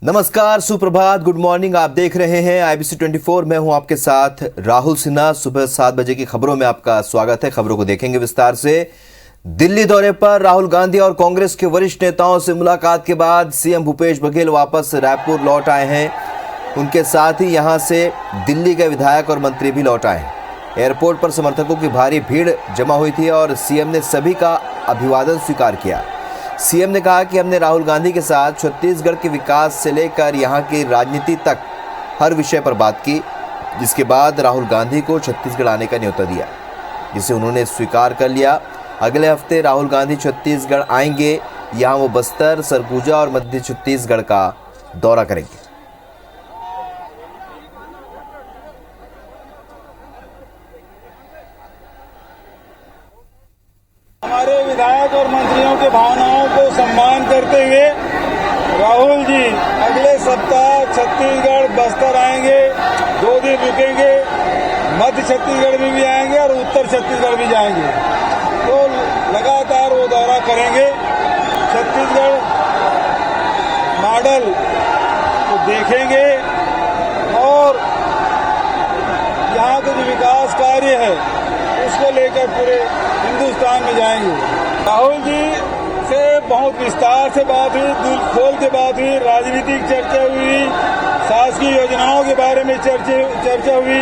नमस्कार, सुप्रभात, good morning. आप देख रहे हैं IBC 24। मैं हूं आपके साथ राहुल सिन्हा। सुबह 7 बजे की खबरों में आपका स्वागत है। खबरों को देखेंगे विस्तार से। दिल्ली दौरे पर राहुल गांधी और कांग्रेस के वरिष्ठ नेताओं से मुलाकात के बाद सीएम भूपेश बघेल वापस रायपुर लौट आए हैं। उनके साथ ही यहां से दिल्ली के विधायक और मंत्री भी लौट आए हैं। एयरपोर्ट पर समर्थकों की भारी भीड़ जमा हुई थी और सीएम ने सभी का अभिवादन स्वीकार किया। सीएम ने कहा कि हमने राहुल गांधी के साथ छत्तीसगढ़ के विकास से लेकर यहां की राजनीति तक हर विषय पर बात की, जिसके बाद राहुल गांधी को छत्तीसगढ़ आने का न्योता दिया, जिसे उन्होंने स्वीकार कर लिया। अगले हफ्ते राहुल गांधी छत्तीसगढ़ आएंगे। यहां वो बस्तर, सरगुजा और मध्य छत्तीसगढ़ का दौरा करेंगे। हमारे विधायक और मंत्रियों के भावनाओं को सम्मान करते हुए राहुल जी अगले सप्ताह छत्तीसगढ़ बस्तर आएंगे, 2 दिन रुकेंगे, मध्य छत्तीसगढ़ में भी आएंगे और उत्तर छत्तीसगढ़ भी जाएंगे। तो लगातार वो दौरा करेंगे। छत्तीसगढ़ मॉडल को देखेंगे और यहाँ के जो विकास कार्य है उसको लेकर पूरे हिंदुस्तान में जाएंगे। राहुल जी से बहुत विस्तार से बात हुई, दिल खोल के बात हुई, राजनीतिक चर्चा हुई, शासकीय योजनाओं के बारे में चर्चा हुई,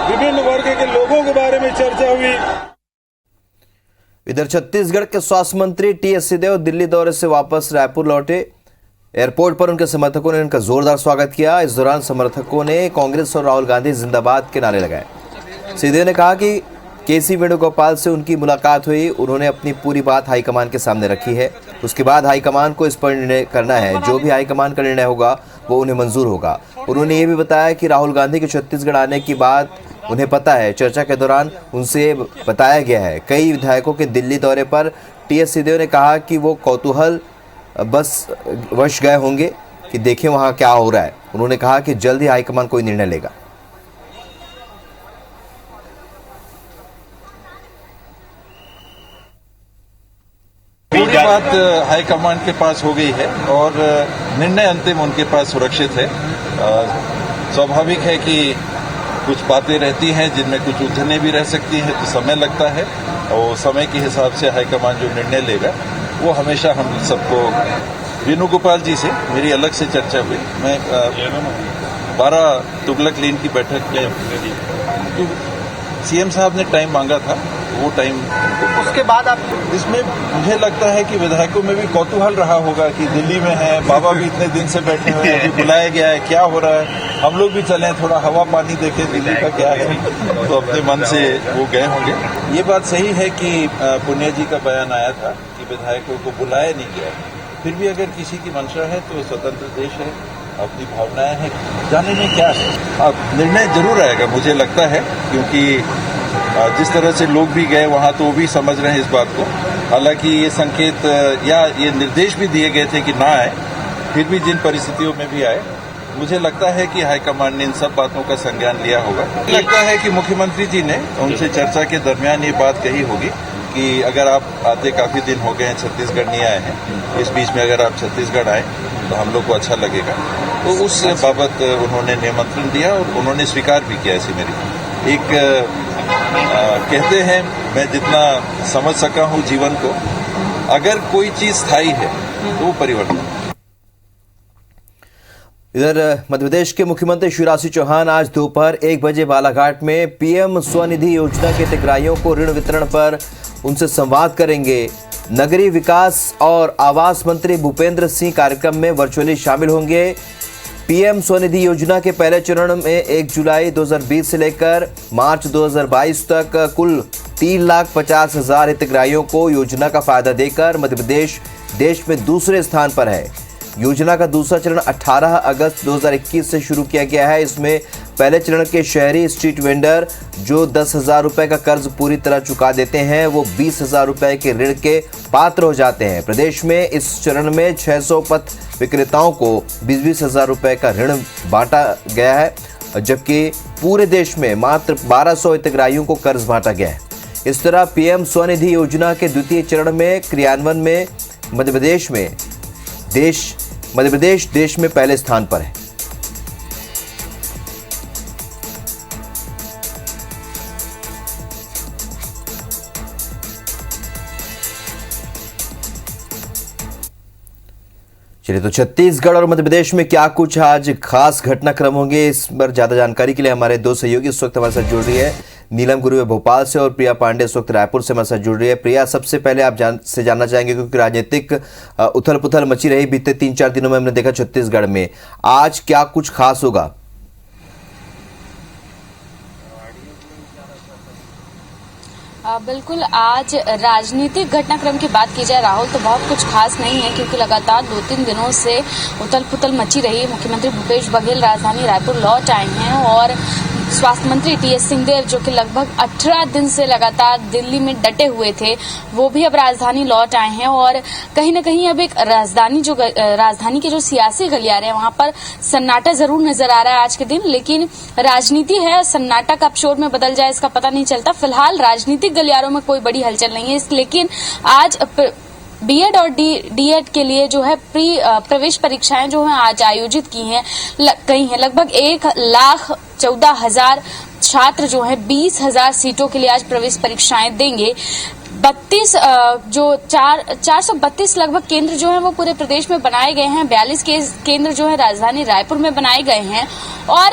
विभिन्न वर्ग के लोगों के बारे में चर्चा हुई। इधर छत्तीसगढ़ के स्वास्थ्य मंत्री टीएस सिंहदेव दिल्ली दौरे से वापस रायपुर लौटे। एयरपोर्ट पर उनके समर्थकों ने उनका जोरदार स्वागत किया। इस दौरान समर्थकों ने कांग्रेस और राहुल गांधी जिंदाबाद के नारे लगाए। सिंहदेव ने कहा कि केसी वेणुगोपाल से उनकी मुलाकात हुई। उन्होंने अपनी पूरी बात हाईकमान के सामने रखी है। उसके बाद हाईकमान को इस पर निर्णय करना है। जो भी हाईकमान का निर्णय होगा वो उन्हें मंजूर होगा। उन्होंने ये भी बताया कि राहुल गांधी के छत्तीसगढ़ आने की बात उन्हें पता है। चर्चा के दौरान उनसे बताया गया है कई विधायकों के दिल्ली दौरे पर टीएस सिंहदेव ने कहा कि वो कौतूहल बस वश गए होंगे कि देखें वहाँ क्या हो रहा है। उन्होंने कहा कि जल्द ही हाईकमान कोई निर्णय लेगा। पूरी बात हाईकमान के पास हो गई है और निर्णय अंतिम उनके पास सुरक्षित है। स्वाभाविक है कि कुछ बातें रहती हैं जिनमें कुछ उलझनें भी रह सकती हैं, तो समय लगता है और समय के हिसाब से हाईकमान जो निर्णय लेगा वो हमेशा हम सबको। वेणुगोपाल जी से मेरी अलग से चर्चा हुई। मैं 12 तुगलक लेन की बैठक में तो सीएम साहब ने टाइम मांगा था, वो टाइम उसके बाद आप इसमें मुझे लगता है कि विधायकों में भी कौतूहल रहा होगा कि दिल्ली में है, बाबा भी इतने दिन से बैठे हुए हैं, अभी बुलाया गया है, क्या हो रहा है, हम लोग भी चलें, थोड़ा हवा पानी देखें दिल्ली का क्या है, तो अपने मन से वो गए होंगे। ये बात सही है कि पुनिया जी का बयान आया था कि विधायकों को बुलाया नहीं गया। फिर भी अगर किसी की मंशा है तो स्वतंत्र देश है, अपनी भावनाएं हैं, जाने में क्या है। अब निर्णय जरूर आएगा मुझे लगता है, क्योंकि जिस तरह से लोग भी गए वहां तो वो भी समझ रहे हैं इस बात को। हालांकि ये संकेत या ये निर्देश भी दिए गए थे कि ना आए, फिर भी जिन परिस्थितियों में भी आए, मुझे लगता है कि हाईकमान ने इन सब बातों का संज्ञान लिया होगा। लगता है कि मुख्यमंत्री जी ने उनसे चर्चा के दरमियान ये बात कही होगी कि अगर आप आते काफी दिन हो गए हैं, छत्तीसगढ़ नहीं आए हैं, इस बीच में अगर आप छत्तीसगढ़ आए तो हम लोग को अच्छा लगेगा। तो उस बाबत उन्होंने निमंत्रण दिया और उन्होंने स्वीकार भी किया। ऐसी मेरी एक कहते हैं, मैं जितना समझ सका हूं जीवन को, अगर कोई चीज स्थायी है तो वो परिवर्तन। इधर मध्यप्रदेश के मुख्यमंत्री शिवराज सिंह चौहान आज दोपहर 1 बजे बालाघाट में पीएम स्वनिधि योजना के हितग्राहियों को ऋण वितरण पर उनसे संवाद करेंगे। नगरीय विकास और आवास मंत्री भूपेंद्र सिंह कार्यक्रम में वर्चुअली शामिल होंगे। पीएम स्वनिधि योजना के पहले चरण में 1 जुलाई 2020 से लेकर मार्च 2022 तक कुल 3,50,000 हितग्राहियों को योजना का फायदा देकर मध्यप्रदेश देश में दूसरे स्थान पर है। योजना का दूसरा चरण 18 अगस्त 2021 से शुरू किया गया है। इसमें पहले चरण के शहरी स्ट्रीट वेंडर जो 10,000 रुपए का कर्ज पूरी तरह चुका देते हैं वो 20,000 रुपए के ऋण के पात्र हो जाते हैं। प्रदेश में इस चरण में 600 पथ विक्रेताओं को 20,000 रुपए का ऋण बांटा गया है। जबकि पूरे देश में मात्र 1200 हितग्राहियों को कर्ज बांटा गया है। इस तरह पीएम स्वनिधि योजना के द्वितीय चरण में क्रियान्वयन में मध्य प्रदेश देश में पहले स्थान पर है। चलिए, तो छत्तीसगढ़ और मध्य प्रदेश में क्या कुछ आज खास घटनाक्रम होंगे, इस पर ज्यादा जानकारी के लिए हमारे दो सहयोगी इस वक्त हमारे साथ जुड़ रही है। नीलम गुरुवे भोपाल से और प्रिया पांडे इस वक्त रायपुर से हमारे साथ जुड़ रही है। प्रिया, सबसे पहले आप जानना चाहेंगे, क्योंकि राजनीतिक उथल पुथल मची रही बीते 3-4 दिनों में, हमने देखा छत्तीसगढ़ में, आज क्या कुछ खास होगा? बिल्कुल, आज राजनीतिक घटनाक्रम की बात की जाए राहुल, तो बहुत कुछ खास नहीं है, क्योंकि लगातार 2-3 दिनों से उथल पुथल मची रही। मुख्यमंत्री भूपेश बघेल राजधानी रायपुर लौट आए हैं और स्वास्थ्य मंत्री टीएस सिंहदेव, जो कि लगभग 18 दिन से लगातार दिल्ली में डटे हुए थे, वो भी अब राजधानी लौट आए हैं। और कहीं न कहीं अब एक राजधानी के जो सियासी गलियारे हैं वहां पर सन्नाटा जरूर नजर आ रहा है आज के दिन, लेकिन राजनीति है, सन्नाटा कब शोर में बदल जाए इसका पता नहीं चलता। फिलहाल राजनीतिक गलियारों में कोई बड़ी हलचल नहीं है, लेकिन आज बीएड और डीएड के लिए जो है प्रवेश परीक्षाएं जो है आज आयोजित की हैं लगभग 1,14,000 छात्र जो है 20,000 सीटों के लिए आज प्रवेश परीक्षाएं देंगे। 432 लगभग केंद्र जो है वो पूरे प्रदेश में बनाए गए हैं। 42 केंद्र जो है राजधानी रायपुर में बनाए गए हैं और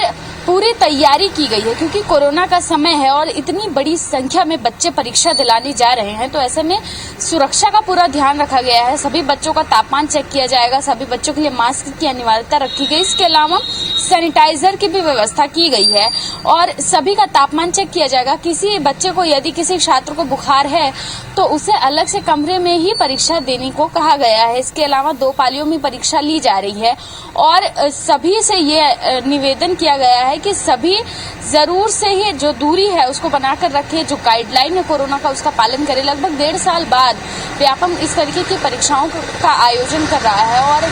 पूरी तैयारी की गई है, क्योंकि कोरोना का समय है और इतनी बड़ी संख्या में बच्चे परीक्षा दिलाने जा रहे हैं, तो ऐसे में सुरक्षा का पूरा ध्यान रखा गया है। सभी बच्चों का तापमान चेक किया जाएगा, सभी बच्चों के लिए मास्क की अनिवार्यता रखी गई। इसके अलावा सैनिटाइजर की भी व्यवस्था की गई है और सभी का तापमान चेक किया जाएगा। किसी बच्चे को, यदि किसी छात्र को बुखार है तो उसे अलग से कमरे में ही परीक्षा देने को कहा गया है। इसके अलावा 2 पालियों में परीक्षा ली जा रही है और सभी से ये निवेदन किया गया है कि सभी जरूर से ही जो दूरी है उसको बनाकर रखें, जो गाइडलाइन है कोरोना का उसका पालन करें। लगभग 1.5 साल बाद व्यापम इस तरीके की परीक्षाओं का आयोजन कर रहा है और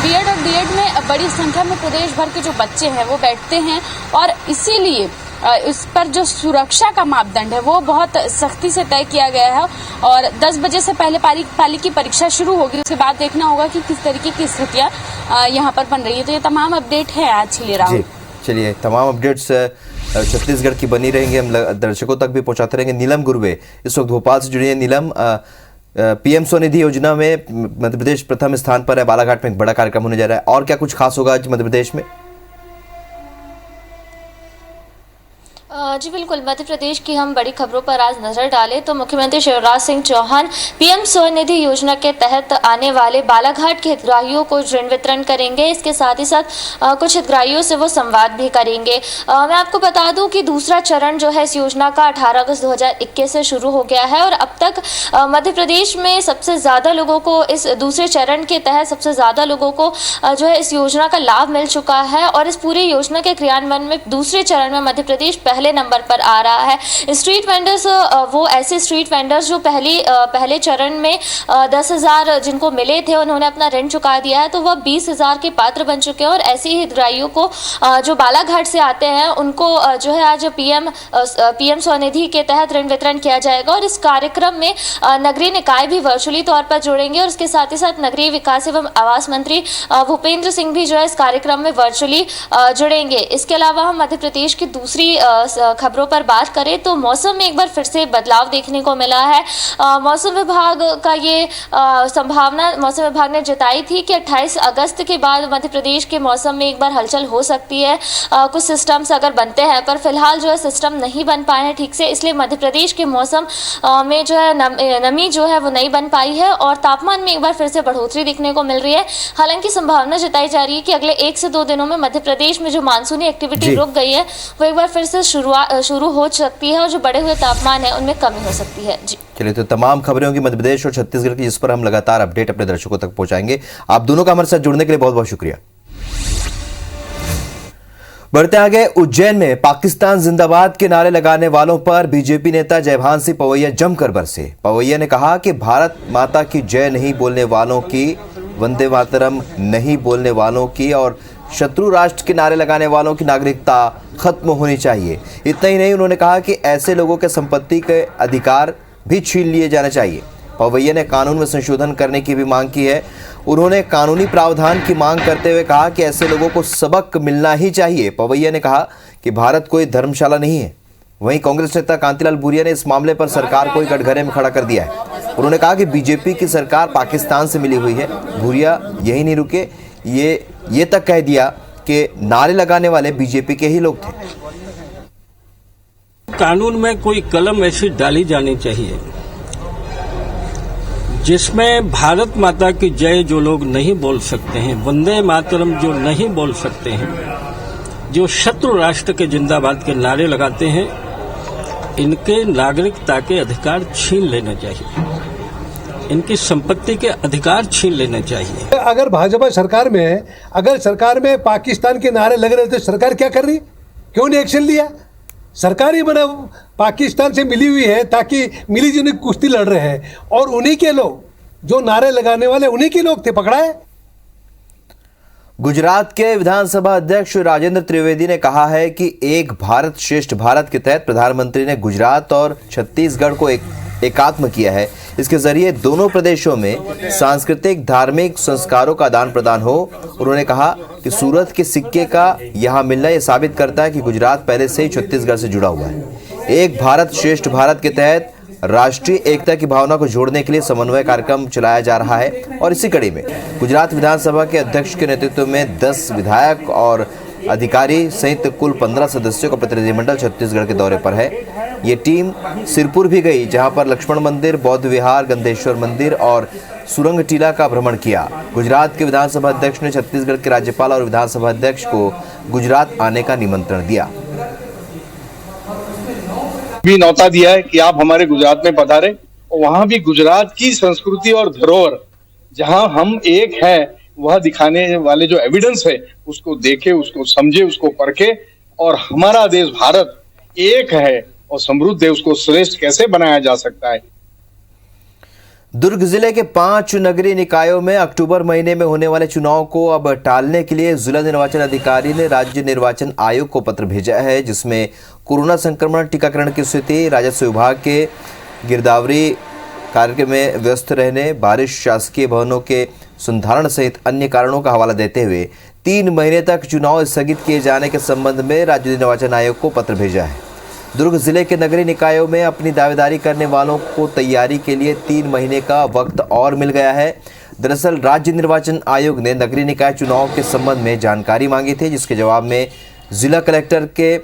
बीएड और डीएड में बड़ी संख्या में प्रदेश भर के जो बच्चे हैं वो बैठते हैं और इसीलिए इस पर जो सुरक्षा का मापदंड है वो बहुत सख्ती से तय किया गया है और 10 बजे से पहले पाली की परीक्षा शुरू होगी। उसके बाद देखना होगा कि किस तरीके की स्थितियां यहाँ पर बन रही है। तो ये तमाम अपडेट है आज के लिए राहुल। चलिए, तमाम अपडेट्स छत्तीसगढ़ की बनी रहेंगे, हम दर्शकों तक भी पहुंचाते रहेंगे। नीलम गुरुवे इस वक्त भोपाल से जुड़ी है। नीलम, पीएम स्वनिधि योजना में मध्य प्रदेश प्रथम स्थान पर है, बालाघाट में एक बड़ा कार्यक्रम होने जा रहा है, और क्या कुछ खास होगा आज मध्य प्रदेश में? जी बिल्कुल, मध्य प्रदेश की हम बड़ी खबरों पर आज नजर डालें तो मुख्यमंत्री शिवराज सिंह चौहान पीएम स्वनिधि योजना के तहत आने वाले बालाघाट के हितग्राहियों को ऋण वितरण करेंगे। इसके साथ ही साथ कुछ हितग्राहियों से वो संवाद भी करेंगे। मैं आपको बता दूं कि दूसरा चरण जो है इस योजना का 18 अगस्त 2021 से शुरू हो गया है और अब तक मध्य प्रदेश में सबसे ज़्यादा लोगों को इस दूसरे चरण के तहत सबसे ज़्यादा लोगों को जो है इस योजना का लाभ मिल चुका है और इस पूरी योजना के क्रियान्वयन में दूसरे चरण में मध्य प्रदेश पहले नंबर पर आ रहा है। स्ट्रीट वेंडर्स, वो ऐसे स्ट्रीट वेंडर्स जो पहले चरण में 10,000 जिनको मिले थे उन्होंने अपना ऋण चुका दिया है, तो वह 20,000 के पात्र बन चुके हैं और ऐसे ही हितग्राहियों को जो बालाघाट से आते हैं उनको जो है आज पीएम स्वनिधि के तहत ऋण वितरण किया जाएगा और इस कार्यक्रम में नगरीय निकाय भी वर्चुअली तौर पर जुड़ेंगे और इसके साथ ही साथ नगरीय विकास एवं आवास मंत्री भूपेंद्र सिंह भी जो है इस कार्यक्रम में वर्चुअली जुड़ेंगे। इसके अलावा हम मध्य प्रदेश की दूसरी खबरों पर बात करें तो मौसम में एक बार फिर से बदलाव देखने को मिला है। मौसम विभाग का ये संभावना मौसम विभाग ने जताई थी कि 28 अगस्त के बाद मध्य प्रदेश के मौसम में एक बार हलचल हो सकती है, कुछ सिस्टम्स अगर बनते हैं, पर फिलहाल जो है सिस्टम नहीं बन पाए हैं ठीक से, इसलिए मध्य प्रदेश के मौसम में जो है नमी जो है वो नहीं बन पाई है और तापमान में एक बार फिर से बढ़ोतरी देखने को मिल रही है। हालांकि संभावना जताई जा रही है कि अगले 1 से 2 दिनों में मध्य प्रदेश में जो मानसूनी एक्टिविटी रुक गई है वो एक बार फिर से शुरू हो सकती है और जो बढ़े हुए तापमान है उनमें कमी हो सकती है। जी चलिए, तो तमाम खबरें होंगी मध्य प्रदेश और छत्तीसगढ़ की, जिस पर हम लगातार अपडेट अपने दर्शकों तक पहुंचाएंगे। आप दोनों का हमारे साथ जुड़ने के लिए बहुत बहुत शुक्रिया। बढ़ते आगे, उज्जैन में पाकिस्तान जिंदाबाद के नारे लगाने वालों पर बीजेपी नेता जयभान सिंह पवैया जमकर बरसे। पवैया ने कहा कि भारत माता की जय नहीं बोलने वालों की, वंदे मातरम नहीं बोलने वालों की और शत्रु राष्ट्र के नारे लगाने वालों की नागरिकता खत्म होनी चाहिए। इतना ही नहीं, उन्होंने कहा कि ऐसे लोगों के संपत्ति के अधिकार भी छीन लिए जाने चाहिए। पवैया ने कानून में संशोधन करने की भी मांग की है। उन्होंने कानूनी प्रावधान की मांग करते हुए कहा कि ऐसे लोगों को सबक मिलना ही चाहिए। पवैया ने कहा कि भारत कोई धर्मशाला नहीं है। वहीं कांग्रेस नेता कांतिलाल भूरिया ने इस मामले पर सरकार को कटघरे में खड़ा कर दिया है। उन्होंने कहा कि बीजेपी की सरकार पाकिस्तान से मिली हुई है। भूरिया यही नहीं रुके, ये तक कह दिया कि नारे लगाने वाले बीजेपी के ही लोग थे। कानून में कोई कलम ऐसी डाली जानी चाहिए जिसमें भारत माता की जय जो लोग नहीं बोल सकते हैं, वंदे मातरम जो नहीं बोल सकते हैं, जो शत्रु राष्ट्र के जिंदाबाद के नारे लगाते हैं, इनके नागरिकता के अधिकार छीन लेने चाहिए, इनकी संपत्ति के अधिकार छीन लेने चाहिए। अगर भाजपा सरकार में है, अगर सरकार में पाकिस्तान के नारे लग रहे थे, सरकार क्या कर रही, क्यों नहीं एक्शन लिया? सरकार ही बना पाकिस्तान से मिली हुई है ताकि मिली जुली कुश्ती लड़ रहे हैं, और उन्हीं के लोग जो नारे लगाने वाले उन्हीं के लोग थे, पकड़ाए। गुजरात के विधानसभा अध्यक्ष राजेंद्र त्रिवेदी ने कहा है कि एक भारत श्रेष्ठ भारत के तहत प्रधानमंत्री ने गुजरात और छत्तीसगढ़ को एकात्म किया है। इसके जरिए दोनों प्रदेशों में सांस्कृतिक धार्मिक संस्कारों का आदान प्रदान हो। उन्होंने कहा कि सूरत के सिक्के का यहाँ मिलना यह साबित करता है कि गुजरात पहले से ही छत्तीसगढ़ से जुड़ा हुआ है। एक भारत श्रेष्ठ भारत के तहत राष्ट्रीय एकता की भावना को जोड़ने के लिए समन्वय कार्यक्रम चलाया जा रहा है, और इसी कड़ी में गुजरात विधानसभा के अध्यक्ष के नेतृत्व में 10 विधायक और अधिकारी सहित कुल 15 सदस्यों का प्रतिनिधिमंडल छत्तीसगढ़ के दौरे पर है। ये टीम सिरपुर भी गई, जहां पर लक्ष्मण मंदिर, बौद्ध विहार, गंधेश्वर मंदिर और सुरंग टीला का भ्रमण किया। गुजरात के विधानसभा अध्यक्ष ने छत्तीसगढ़ के राज्यपाल और विधानसभा अध्यक्ष को गुजरात आने का निमंत्रण दिया। भी न्योता दिया है कि आप हमारे गुजरात में पधारे, और वहां भी गुजरात की संस्कृति और धरोहर जहां हम एक है वह दिखाने वाले जो एविडेंस है उसको देखे, उसको समझे, उसको परखे, और हमारा देश भारत एक है और समृद्ध है, उसको श्रेष्ठ कैसे बनाया जा सकता है। दुर्ग जिले के 5 नगरीय निकायों में अक्टूबर महीने में होने वाले चुनाव को अब टालने के लिए जिला निर्वाचन अधिकारी ने राज्य निर्वाचन आयोग को पत्र भेजा है, जिसमें कोरोना संक्रमण, टीकाकरण की स्थिति, राजस्व विभाग के गिरदावरी कार्य में व्यस्त रहने, बारिश, शासकीय भवनों के संधारण सहित अन्य कारणों का हवाला देते हुए 3 महीने तक चुनाव स्थगित किए जाने के संबंध में राज्य निर्वाचन आयोग को पत्र भेजा है। दुर्ग जिले के नगरीय निकायों में अपनी दावेदारी करने वालों को तैयारी के लिए 3 महीने का वक्त और मिल गया है। दरअसल राज्य निर्वाचन आयोग ने नगरीय निकाय चुनाव के संबंध में जानकारी मांगी थी, जिसके जवाब में जिला कलेक्टर के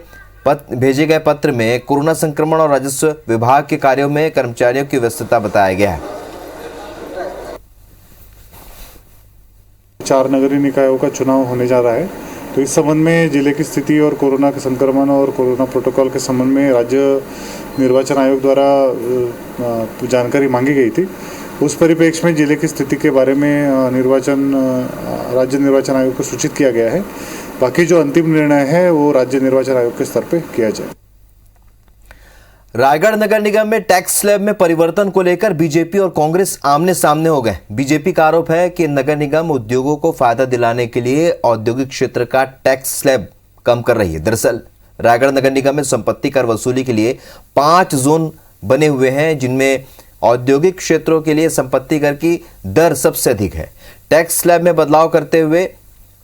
भेजे गए पत्र में कोरोना संक्रमण और राजस्व विभाग के कार्यों में कर्मचारियों की व्यस्तता बताया गया है। 4 नगरीय निकायों का चुनाव होने जा रहा है, तो इस संबंध में जिले की स्थिति और कोरोना के संक्रमण और कोरोना प्रोटोकॉल के संबंध में राज्य निर्वाचन आयोग द्वारा जानकारी मांगी गई थी। उस परिप्रेक्ष्य में जिले की स्थिति के बारे में राज्य निर्वाचन आयोग को सूचित किया गया है। बाकी जो अंतिम निर्णय है वो राज्य निर्वाचन आयोग के स्तर पर किया जाए। रायगढ़ नगर निगम में टैक्स स्लैब में परिवर्तन को लेकर बीजेपी और कांग्रेस आमने सामने हो गए। बीजेपी का आरोप है कि नगर निगम उद्योगों को फायदा दिलाने के लिए औद्योगिक क्षेत्र का टैक्स स्लैब कम कर रही है। दरअसल रायगढ़ नगर निगम में संपत्ति कर वसूली के लिए 5 जोन बने हुए हैं, जिनमें औद्योगिक क्षेत्रों के लिए संपत्ति कर की दर सबसे अधिक है। टैक्स स्लैब में बदलाव करते हुए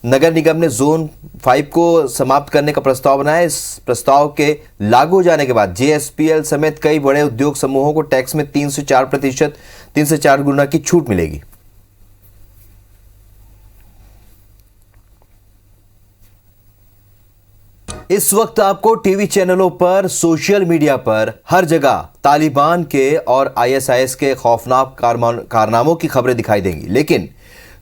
नगर निगम ने जोन 5 को समाप्त करने का प्रस्ताव बनाया। इस प्रस्ताव के लागू हो जाने के बाद जेएसपीएल समेत कई बड़े उद्योग समूहों को टैक्स में 3 से 4 गुना की छूट मिलेगी। इस वक्त आपको टीवी चैनलों पर, सोशल मीडिया पर हर जगह तालिबान के और आईएसआईएस के खौफनाक कारनामों की खबरें दिखाई देंगी, लेकिन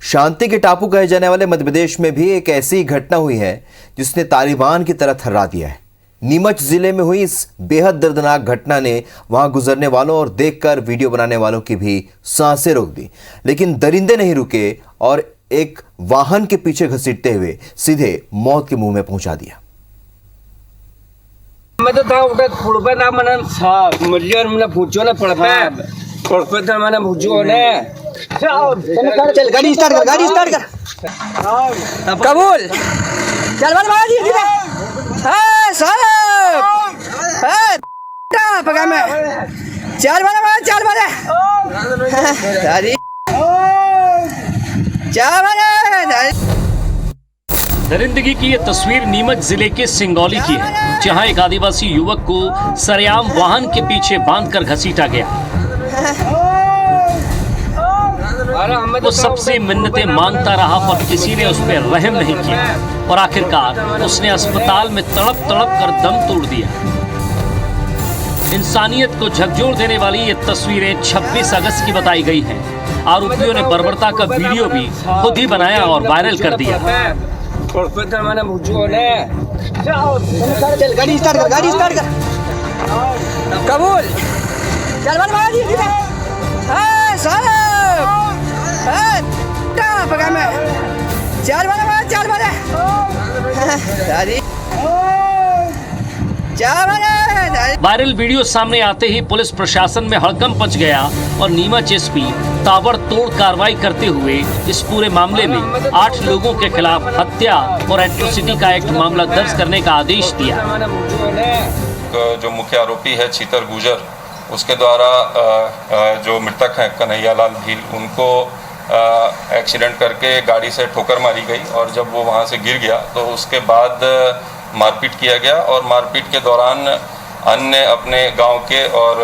शांति के टापू कहे जाने वाले मध्य प्रदेश में भी एक ऐसी घटना हुई है जिसने तालिबान की तरह थर्रा दिया है। नीमच जिले में हुई इस बेहद दर्दनाक घटना ने वहां गुजरने वालों और देखकर वीडियो बनाने वालों की भी सांसें रोक दी, लेकिन दरिंदे नहीं रुके और एक वाहन के पीछे घसीटते हुए सीधे मौत के मुंह में पहुंचा दिया। मैं तो था उठा पुड़पे ना मना मलियर मना पूछो ना पुड़पे तो मना पूछो ने चल गाड़ी स्टार्ट कर कबूल चल बल मार दी हां साहब हां पका में चल बल दादी चल बल दरिंदगी की ये तस्वीर नीमच जिले के सिंगौली की है, जहां एक आदिवासी युवक को सरेआम वाहन के पीछे बांधकर घसीटा गया। वो सबसे मिन्नतें मांगता रहा पर किसी ने उस पर रहम नहीं किया और आखिरकार उसने अस्पताल में तड़प तड़प कर दम तोड़ दिया। इंसानियत को झकझोर देने वाली ये तस्वीरें 26 अगस्त की बताई गई हैं। आरोपियों ने बर्बरता का वीडियो भी खुद ही बनाया और वायरल कर दिया। चल गाड़ी स्टार्ट कर कबूल चल बल मार दी हां साहब हां पका में चल बल दादी वायरल वीडियो सामने आते ही पुलिस प्रशासन में हड़कंप मच गया और नीमच एसपी ताबड़तोड़ कार्रवाई करते हुए इस पूरे मामले में 8 लोगों के खिलाफ हत्या और एट्रोसिटी का एक्ट मामला दर्ज करने का आदेश दिया। जो मुख्य आरोपी है छीतर गुजर, उसके द्वारा जो मृतक हैं कन्हैयालाल भील, उनको एक्सीडेंट करके गाड़ी से ठोकर मारी गई और जब वो वहाँ से गिर गया तो उसके बाद मारपीट किया गया और मारपीट के दौरान अन्य अपने गांव के और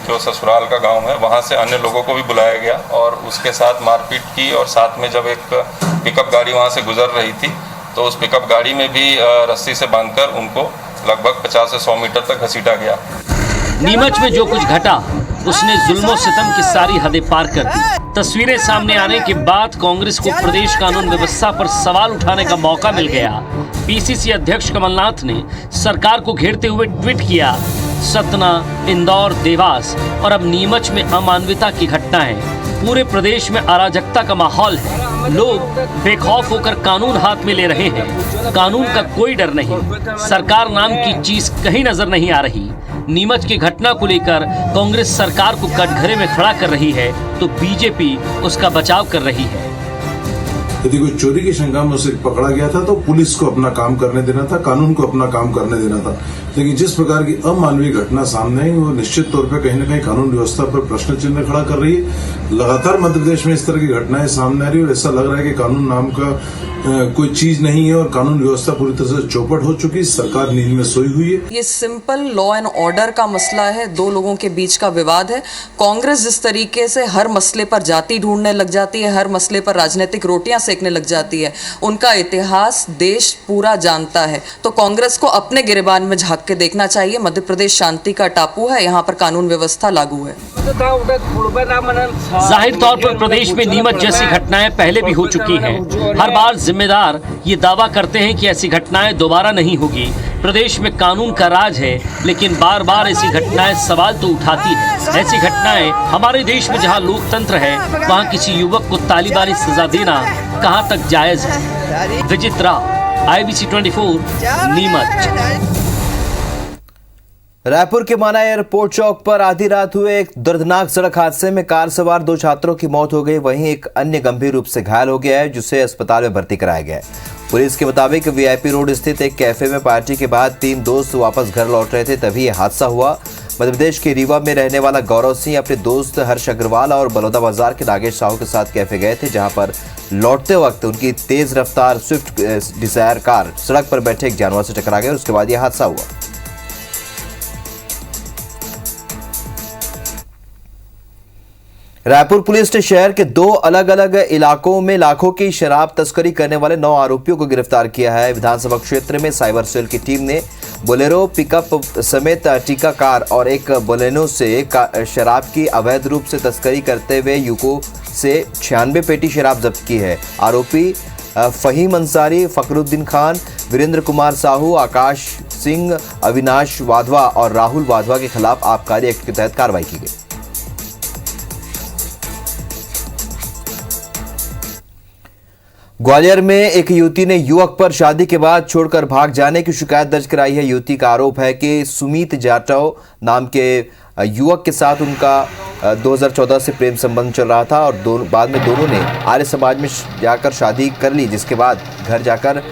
जो ससुराल का गांव है वहां से अन्य लोगों को भी बुलाया गया और उसके साथ मारपीट की और साथ में जब एक पिकअप गाड़ी वहां से गुजर रही थी तो उस पिकअप गाड़ी में भी रस्सी से बांधकर उनको लगभग 50 से 100 मीटर तक घसीटा गया। नीमच में जो कुछ घटा उसने जुल्मो सितम की सारी हदें पार कर दी। तस्वीरें सामने आने के बाद कांग्रेस को प्रदेश कानून व्यवस्था पर सवाल उठाने का मौका मिल गया। पीसीसी अध्यक्ष कमलनाथ ने सरकार को घेरते हुए ट्वीट किया, सतना, इंदौर, देवास और अब नीमच में अमानवियता की घटनाएं, पूरे प्रदेश में अराजकता का माहौल है। लोग बेखौफ होकर कानून हाथ में ले रहे हैं, कानून का कोई डर नहीं, सरकार नाम की चीज कहीं नजर नहीं आ रही। नीमच की घटना को लेकर कांग्रेस सरकार को कटघरे में खड़ा कर रही है तो बीजेपी उसका बचाव कर रही है। यदि कोई चोरी की शंका में उसे पकड़ा गया था तो पुलिस को अपना काम करने देना था, कानून को अपना काम करने देना था। लेकिन जिस प्रकार की अमानवीय घटना सामने आई वो निश्चित तौर पर कहीं न कहीं कानून व्यवस्था पर प्रश्न चिन्ह खड़ा कर रही है। लगातार मध्य प्रदेश में इस तरह की घटनाएं सामने आ रही है और ऐसा लग रहा है कि कानून नाम का कोई चीज नहीं है और कानून व्यवस्था पूरी तरह से चौपट हो चुकी है, सरकार नींद में सोई हुई है। ये सिंपल लॉ एंड ऑर्डर का मसला है, दो लोगों के बीच का विवाद है। कांग्रेस जिस तरीके से हर मसले पर जाति ढूंढने लग जाती है, हर मसले पर राजनीतिक रोटियां सेकने लग जाती है, उनका इतिहास देश पूरा जानता है। तो कांग्रेस को अपने गिरेबान में झांक के देखना चाहिए। मध्य प्रदेश शांति का टापू है, यहाँ पर कानून व्यवस्था लागू है। जाहिर तौर पर प्रदेश में नीमच जैसी घटनाएं पहले भी हो चुकी हैं। हर बार जिम्मेदार ये दावा करते हैं कि ऐसी घटनाएं दोबारा नहीं होगी। प्रदेश में कानून का राज है, लेकिन बार बार ऐसी घटनाएं सवाल तो उठाती है। ऐसी घटनाएं हमारे देश में जहां लोकतंत्र है वहां किसी युवक को तालिबानी सजा देना कहां तक जायज है। विजित राव, IBC 24, नीमच। रायपुर के माना एयरपोर्ट चौक पर आधी रात हुए एक दर्दनाक सड़क हादसे में कार सवार 2 छात्रों की मौत हो गई। वहीं एक अन्य गंभीर रूप से घायल हो गया है, जिसे अस्पताल में भर्ती कराया गया है। पुलिस के मुताबिक VIP रोड स्थित एक कैफे में पार्टी के बाद 3 दोस्त वापस घर लौट रहे थे, तभी यह हादसा हुआ। मध्य प्रदेश के रीवा में रहने वाला गौरव सिंह अपने दोस्त हर्ष अग्रवाल और बलौदा बाजार के नागेश साहू के साथ कैफे गए थे, जहां पर लौटते वक्त उनकी तेज रफ्तार स्विफ्ट डिजायर कार सड़क पर बैठे एक जानवर से टकरा गई और उसके बाद यह हादसा हुआ। रायपुर पुलिस ने शहर के 2 अलग अलग इलाकों में लाखों की शराब तस्करी करने वाले 9 आरोपियों को गिरफ्तार किया है। विधानसभा क्षेत्र में साइबर सेल की टीम ने बोलेरो पिकअप समेत टीका कार और एक बोलेनो से शराब की अवैध रूप से तस्करी करते हुए यूको से 96 पेटी शराब जब्त की है। आरोपी फहीम अंसारी, फखरुद्दीन खान, वीरेंद्र कुमार साहू, आकाश सिंह, अविनाश वाधवा और राहुल वाधवा के खिलाफ आबकारी एक्ट के तहत कार्रवाई की गई। ग्वालियर में एक युवती ने युवक पर शादी के बाद छोड़कर भाग जाने की शिकायत दर्ज कराई है। युवती का आरोप है कि सुमित जाटव नाम के युवक के साथ उनका 2014 से प्रेम संबंध चल रहा था और बाद में दोनों ने आर्य समाज में जाकर शादी कर ली, जिसके बाद घर जाकर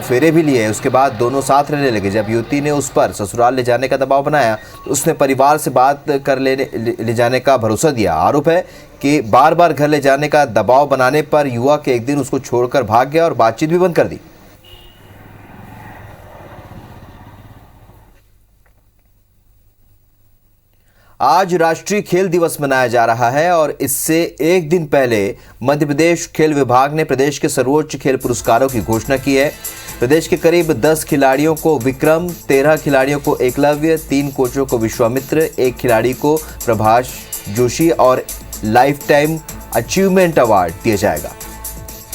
फेरे भी लिए। उसके बाद दोनों साथ रहने लगे। जब युवती ने उस पर ससुराल ले जाने का दबाव बनाया तो उसने परिवार से बात कर ले जाने का भरोसा दिया। आरोप है कि बार बार घर ले जाने का दबाव बनाने पर युवक एक दिन उसको छोड़कर भाग गया और बातचीत भी बंद कर दी। आज राष्ट्रीय खेल दिवस मनाया जा रहा है और इससे एक दिन पहले मध्य प्रदेश खेल विभाग ने प्रदेश के सर्वोच्च खेल पुरस्कारों की घोषणा की है। प्रदेश के करीब 10 खिलाड़ियों को विक्रम, 13 खिलाड़ियों को एकलव्य, 3 कोचों को विश्वामित्र, 1 खिलाड़ी को प्रभाष जोशी और लाइफ टाइम अचीवमेंट अवार्ड दिया जाएगा।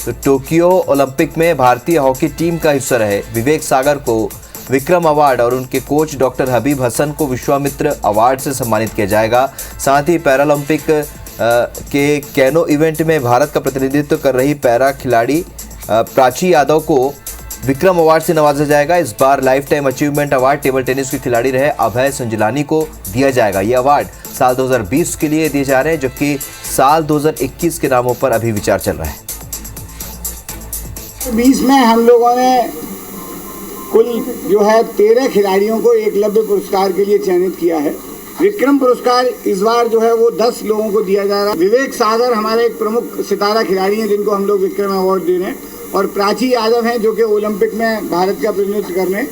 तो टोक्यो ओलंपिक में भारतीय हॉकी टीम का हिस्सा रहे विवेक सागर को विक्रम अवार्ड और उनके कोच डॉक्टर हबीब हसन को विश्वामित्र अवार्ड से सम्मानित किया जाएगा। साथ ही पैरालंपिक के कैनो इवेंट में भारत का प्रतिनिधित्व कर रही पैरा खिलाड़ी प्राची यादव को विक्रम अवार्ड से नवाजा जाएगा। इस बार life time achievement award table tennis के खिलाड़ी रहे अभय संजलानी को दिया जाएगा। ये अवार्ड साल 2020 के लिए दिए जा रहे हैं, जबकि साल 2021 के नामों पर अभी विचार चल रहा है। 20 में हम लोगों ने कुल जो है 13 खिलाड़ियों को एकलव्य पुरस्कार के लिए चयनित किया है। विक्रम पुरस्कार इस बार जो है वो 10 लोगों को दिया जा रहा है। विवेक सागर हमारे एक प्रमुख सितारा खिलाड़ी हैं जिनको हम लोग विक्रम अवार्ड दे रहे हैं, और प्राची यादव हैं जो कि ओलंपिक में भारत का प्रतिनिधित्व करने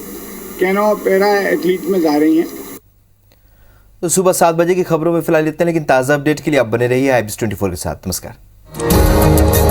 कैनो पैरा एथलीट में जा रही हैं। तो सुबह 7 बजे की खबरों में फिलहाल इतना, लेकिन ताज़ा अपडेट के लिए आप बने रहिए IBC 24 के साथ। नमस्कार।